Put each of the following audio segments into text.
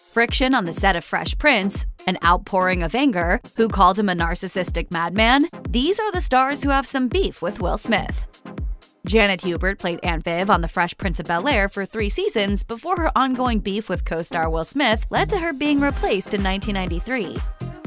friction on the set of Fresh Prince, an outpouring of anger, who called him a narcissistic madman. These are the stars who have some beef with Will Smith. Janet Hubert played Aunt Viv on The Fresh Prince of Bel-Air for 3 seasons before her ongoing beef with co-star Will Smith led to her being replaced in 1993.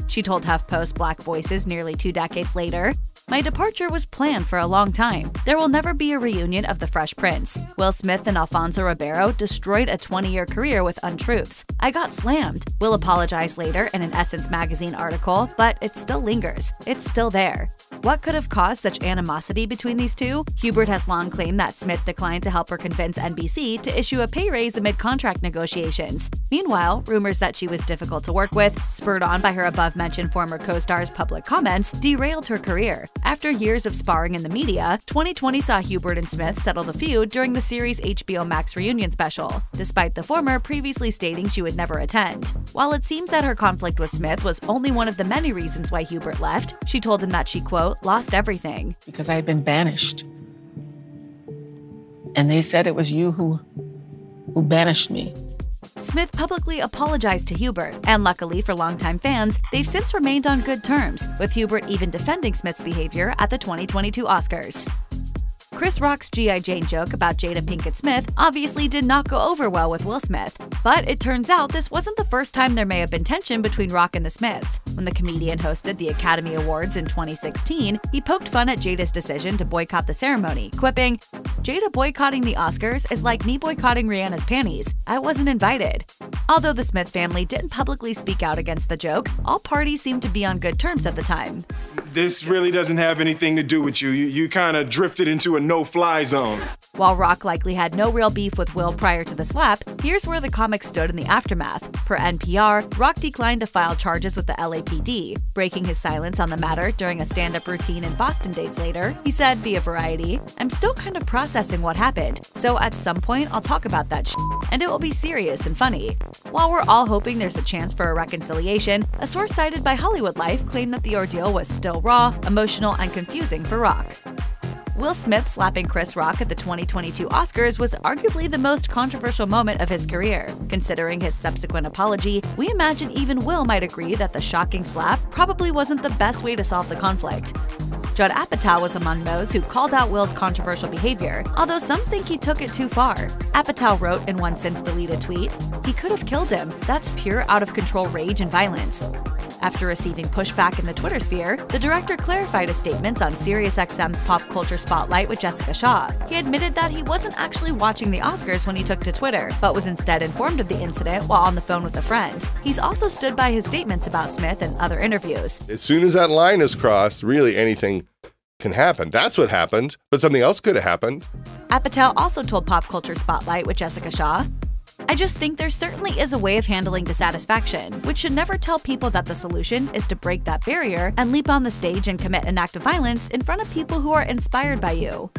She told HuffPost Black Voices nearly 2 decades later, "My departure was planned for a long time. There will never be a reunion of The Fresh Prince. Will Smith and Alfonso Ribeiro destroyed a 20-year career with untruths. I got slammed." Will apologized later in an Essence magazine article, but it still lingers. It's still there. What could have caused such animosity between these two? Hubert has long claimed that Smith declined to help her convince NBC to issue a pay raise amid contract negotiations. Meanwhile, rumors that she was difficult to work with, spurred on by her above-mentioned former co-star's public comments, derailed her career. After years of sparring in the media, 2020 saw Hubert and Smith settle the feud during the series' HBO Max reunion special, despite the former previously stating she would never attend. While it seems that her conflict with Smith was only one of the many reasons why Hubert left, she told him that she, quote, "lost everything." Because I had been banished. And they said it was you who banished me. Smith publicly apologized to Hubert, and luckily for longtime fans, they've since remained on good terms, with Hubert even defending Smith's behavior at the 2022 Oscars. Chris Rock's G.I. Jane joke about Jada Pinkett Smith obviously did not go over well with Will Smith, but it turns out this wasn't the first time there may have been tension between Rock and the Smiths. When the comedian hosted the Academy Awards in 2016, he poked fun at Jada's decision to boycott the ceremony, quipping, "Jada boycotting the Oscars is like me boycotting Rihanna's panties. I wasn't invited." Although the Smith family didn't publicly speak out against the joke, all parties seemed to be on good terms at the time. "This really doesn't have anything to do with you. You kind of drifted into a no-fly zone." While Rock likely had no real beef with Will prior to the slap, here's where the comic stood in the aftermath. Per NPR, Rock declined to file charges with the LAPD, breaking his silence on the matter during a stand-up routine in Boston days later. He said via Variety, "I'm still kind of processing what happened, so at some point I'll talk about that shit, and it will be serious and funny." While we're all hoping there's a chance for a reconciliation, a source cited by Hollywood Life claimed that the ordeal was still raw, emotional, and confusing for Rock. Will Smith slapping Chris Rock at the 2022 Oscars was arguably the most controversial moment of his career. Considering his subsequent apology, we imagine even Will might agree that the shocking slap probably wasn't the best way to solve the conflict. Judd Apatow was among those who called out Will's controversial behavior, although some think he took it too far. Apatow wrote in one since-deleted tweet, "He could have killed him. That's pure out-of-control rage and violence." After receiving pushback in the Twitter sphere, the director clarified his statements on SiriusXM's Pop Culture Spotlight with Jessica Shaw. He admitted that he wasn't actually watching the Oscars when he took to Twitter, but was instead informed of the incident while on the phone with a friend. He's also stood by his statements about Smith in other interviews. As soon as that line is crossed, really anything can happen. That's what happened, but something else could have happened. Apatow also told Pop Culture Spotlight with Jessica Shaw, "I just think there certainly is a way of handling dissatisfaction, which should never tell people that the solution is to break that barrier and leap on the stage and commit an act of violence in front of people who are inspired by you."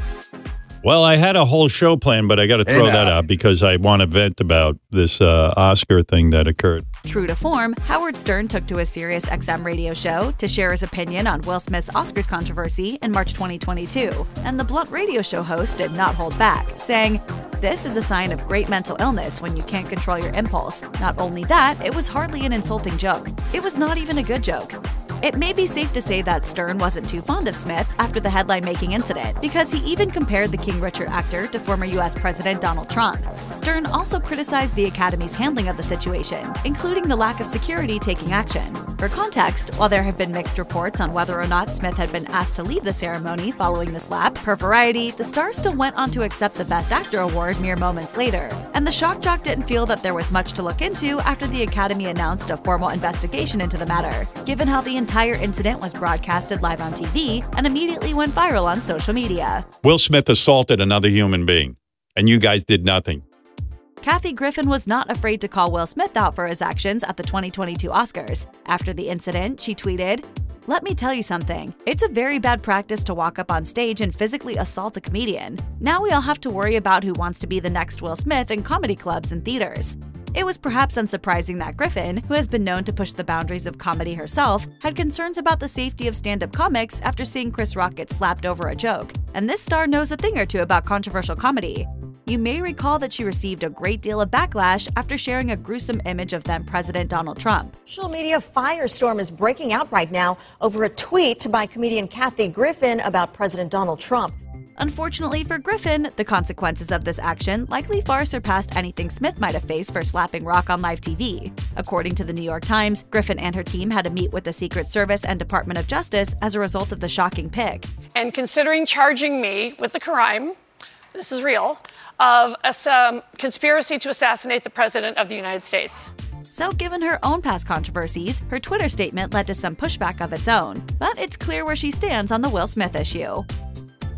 Well, I had a whole show planned, but I got to throw that out because I want to vent about this Oscar thing that occurred. True to form, Howard Stern took to a SiriusXM radio show to share his opinion on Will Smith's Oscars controversy in March 2022, and the blunt radio show host did not hold back, saying, "This is a sign of great mental illness when you can't control your impulse. Not only that, it was hardly an insulting joke. It was not even a good joke." It may be safe to say that Stern wasn't too fond of Smith after the headline-making incident, because he even compared the King Richard actor to former U.S. President Donald Trump. Stern also criticized the Academy's handling of the situation, including the lack of security taking action. For context, while there have been mixed reports on whether or not Smith had been asked to leave the ceremony following the slap, per Variety, the star still went on to accept the Best Actor award mere moments later. And the shock jock didn't feel that there was much to look into after the Academy announced a formal investigation into the matter, given how the entire incident was broadcasted live on TV and immediately went viral on social media. Will Smith assaulted another human being, and you guys did nothing. Kathy Griffin was not afraid to call Will Smith out for his actions at the 2022 Oscars. After the incident, she tweeted, "Let me tell you something. It's a very bad practice to walk up on stage and physically assault a comedian. Now we all have to worry about who wants to be the next Will Smith in comedy clubs and theaters." It was perhaps unsurprising that Griffin, who has been known to push the boundaries of comedy herself, had concerns about the safety of stand-up comics after seeing Chris Rock get slapped over a joke. And this star knows a thing or two about controversial comedy. You may recall that she received a great deal of backlash after sharing a gruesome image of then-President Donald Trump. Social media firestorm is breaking out right now over a tweet by comedian Griffin about President Donald Trump. Unfortunately for Griffin, the consequences of this action likely far surpassed anything Smith might have faced for slapping Rock on live TV. According to the New York Times, Griffin and her team had to meet with the Secret Service and Department of Justice as a result of the shocking pic. And considering charging me with the crime, this is real, of a conspiracy to assassinate the President of the United States. So given her own past controversies, her Twitter statement led to some pushback of its own. But it's clear where she stands on the Will Smith issue.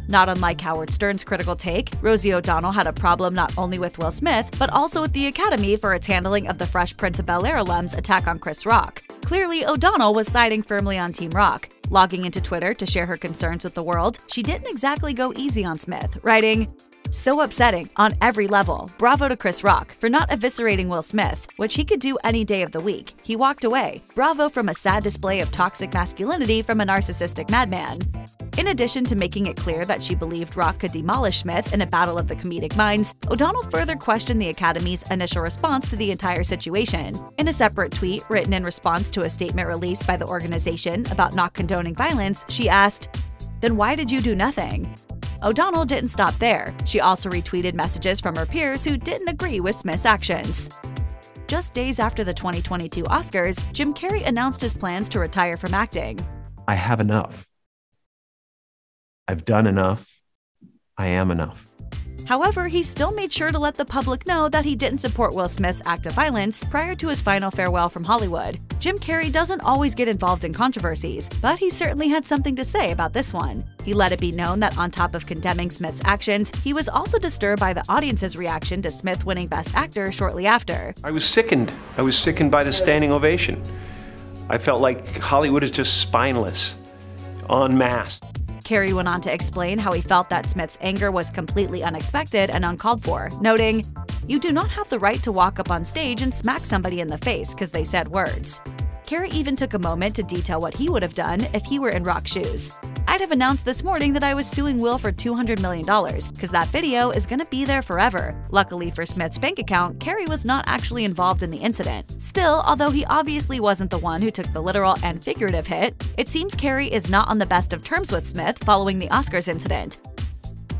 Not unlike Howard Stern's critical take, Rosie O'Donnell had a problem not only with Will Smith, but also with the Academy for its handling of the Fresh Prince of Bel-Air alum's attack on Chris Rock. Clearly, O'Donnell was siding firmly on Team Rock. Logging into Twitter to share her concerns with the world, she didn't exactly go easy on Smith, writing, "So upsetting on every level. Bravo to Chris Rock for not eviscerating Will Smith, which he could do any day of the week. He walked away. Bravo from a sad display of toxic masculinity from a narcissistic madman." In addition to making it clear that she believed Rock could demolish Smith in a battle of the comedic minds, O'Donnell further questioned the Academy's initial response to the entire situation. In a separate tweet written in response to a statement released by the organization about not condoning violence, she asked, "Then why did you do nothing?" O'Donnell didn't stop there. She also retweeted messages from her peers who didn't agree with Smith's actions. Just days after the 2022 Oscars, Jim Carrey announced his plans to retire from acting. "I have enough. I've done enough. I am enough." However, he still made sure to let the public know that he didn't support Will Smith's act of violence prior to his final farewell from Hollywood. Jim Carrey doesn't always get involved in controversies, but he certainly had something to say about this one. He let it be known that on top of condemning Smith's actions, he was also disturbed by the audience's reaction to Smith winning Best Actor shortly after. "I was sickened. I was sickened by the standing ovation. I felt like Hollywood is just spineless, en masse." Carrey went on to explain how he felt that Smith's anger was completely unexpected and uncalled for, noting, "You do not have the right to walk up on stage and smack somebody in the face because they said words." Carrey even took a moment to detail what he would have done if he were in Rock's shoes. "I'd have announced this morning that I was suing Will for $200 million, because that video is gonna be there forever." Luckily for Smith's bank account, Carrey was not actually involved in the incident. Still, although he obviously wasn't the one who took the literal and figurative hit, it seems Carrey is not on the best of terms with Smith following the Oscars incident.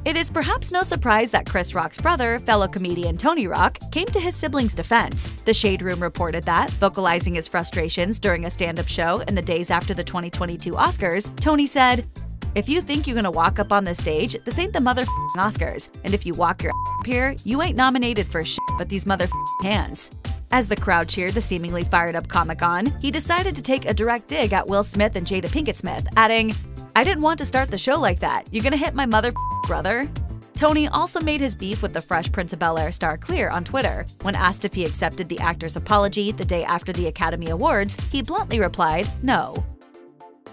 It is perhaps no surprise that Chris Rock's brother, fellow comedian Tony Rock, came to his siblings' defense. The Shade Room reported that, vocalizing his frustrations during a stand-up show in the days after the 2022 Oscars, Tony said, "If you think you're gonna walk up on this stage, this ain't the motherfucking Oscars. And if you walk your up here, you ain't nominated for shit but these motherfucking hands." As the crowd cheered the seemingly fired-up comic on, he decided to take a direct dig at Will Smith and Jada Pinkett Smith, adding, "I didn't want to start the show like that. You're gonna hit my brother?" Tony also made his beef with the Fresh Prince of Bel-Air star clear on Twitter. When asked if he accepted the actor's apology the day after the Academy Awards, he bluntly replied, "No."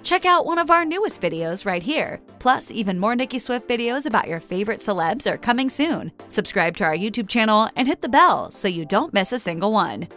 Check out one of our newest videos right here. Plus, even more Nicki Swift videos about your favorite celebs are coming soon. Subscribe to our YouTube channel and hit the bell so you don't miss a single one.